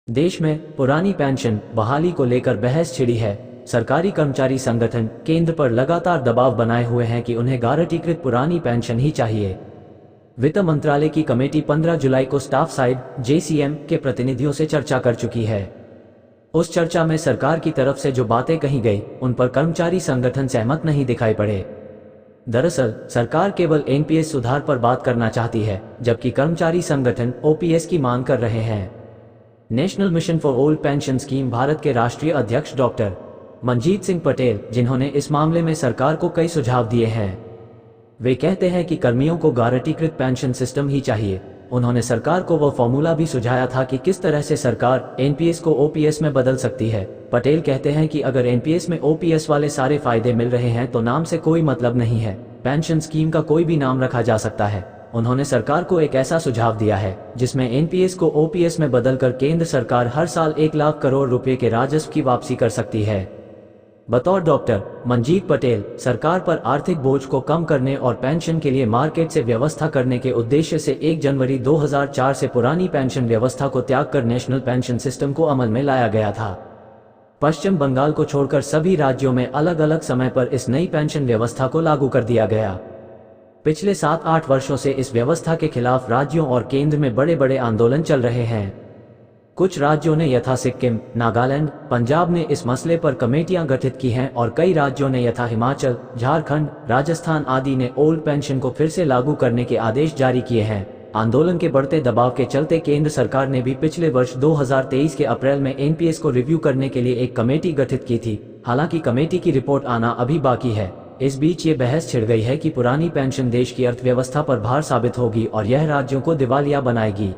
देश में पुरानी पेंशन बहाली को लेकर बहस छिड़ी है। सरकारी कर्मचारी संगठन केंद्र पर लगातार दबाव बनाए हुए हैं कि उन्हें गारंटीकृत पुरानी पेंशन ही चाहिए। वित्त मंत्रालय की कमेटी 15 जुलाई को स्टाफ साइड (JCM) के प्रतिनिधियों से चर्चा कर चुकी है। उस चर्चा में सरकार की तरफ से जो बातें कही गई उन पर कर्मचारी संगठन सहमत नहीं दिखाई पड़े। दरअसल सरकार केवल NPS सुधार पर बात करना चाहती है, जबकि कर्मचारी संगठन OPS की मांग कर रहे हैं। National mission for old pension scheme Bharat के राष्ट्रीय अध्यक्ष डॉक्टर मंजीत सिंह पटेल, जिन्होंने इस मामले में सरकार को कई सुझाव दिए हैं, वे कहते हैं कि कर्मियों को गारंटीकृत पेंशन सिस्टम ही चाहिए। उन्होंने सरकार को वह फॉर्मूला भी सुझाया था कि किस तरह से सरकार NPS को OPS में बदल सकती है। पटेल कहते हैं कि अगर NPS में OPS वाले सारे फायदे मिल रहे हैं तो नाम से कोई मतलब नहीं है, पेंशन स्कीम का कोई भी नाम रखा जा सकता है। उन्होंने सरकार को एक ऐसा सुझाव दिया है जिसमें NPS को OPS में बदलकर केंद्र सरकार हर साल 1 लाख करोड़ रुपए के राजस्व की वापसी कर सकती है। बतौर डॉक्टर मंजीत पटेल, सरकार पर आर्थिक बोझ को कम करने और पेंशन के लिए मार्केट से व्यवस्था करने के उद्देश्य से 1 जनवरी 2004 से पुरानी पेंशन व्यवस्था को त्याग कर नेशनल पेंशन सिस्टम को अमल में लाया गया था। पश्चिम बंगाल को छोड़कर सभी राज्यों में अलग अलग समय पर इस नई पेंशन व्यवस्था को लागू कर दिया गया। पिछले 7-8 वर्षों से इस व्यवस्था के खिलाफ राज्यों और केंद्र में बड़े बड़े आंदोलन चल रहे हैं। कुछ राज्यों ने यथा सिक्किम, नागालैंड, पंजाब ने इस मसले पर कमेटियां गठित की हैं और कई राज्यों ने यथा हिमाचल, झारखंड, राजस्थान आदि ने ओल्ड पेंशन को फिर से लागू करने के आदेश जारी किए हैं। आंदोलन के बढ़ते दबाव के चलते केंद्र सरकार ने भी पिछले वर्ष 2023 के अप्रैल में NPS को रिव्यू करने के लिए एक कमेटी गठित की थी। हालांकि कमेटी की रिपोर्ट आना अभी बाकी है। इस बीच ये बहस छिड़ गई है कि पुरानी पेंशन देश की अर्थव्यवस्था पर भार साबित होगी और यह राज्यों को दिवालिया बनाएगी।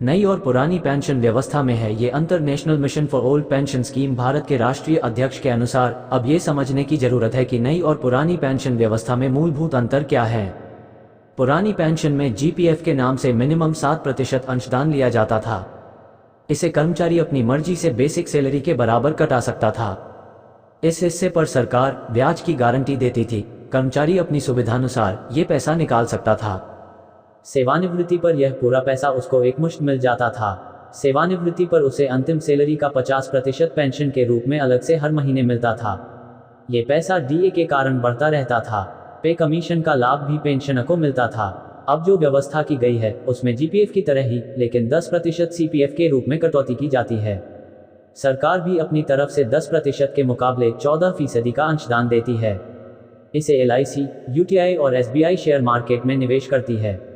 नई और पुरानी पेंशन व्यवस्था में है ये अंतर। National mission for old pension scheme Bharat के राष्ट्रीय अध्यक्ष के अनुसार अब ये समझने की जरूरत है कि नई और पुरानी पेंशन व्यवस्था में मूलभूत अंतर क्या है। पुरानी पेंशन में GPF के नाम से मिनिमम 7% अंशदान लिया जाता था। इसे कर्मचारी अपनी मर्जी से बेसिक सैलरी के बराबर कटा सकता था। इस हिस्से पर सरकार ब्याज की गारंटी देती थी। कर्मचारी अपनी सुविधानुसार ये पैसा निकाल सकता था। सेवानिवृत्ति पर यह पूरा पैसा उसको एकमुश्त मिल जाता था। सेवानिवृत्ति पर उसे अंतिम सैलरी का 50% पेंशन के रूप में अलग से हर महीने मिलता था। ये पैसा DA के कारण बढ़ता रहता था। पे कमीशन का लाभ भी पेंशनर को मिलता था। अब जो व्यवस्था की गई है उसमें GPF की तरह ही लेकिन 10% CPF के रूप में कटौती की जाती है। सरकार भी अपनी तरफ से 10% के मुकाबले 14% का अंशदान देती है। इसे LIC, UTI और SBI शेयर मार्केट में निवेश करती है।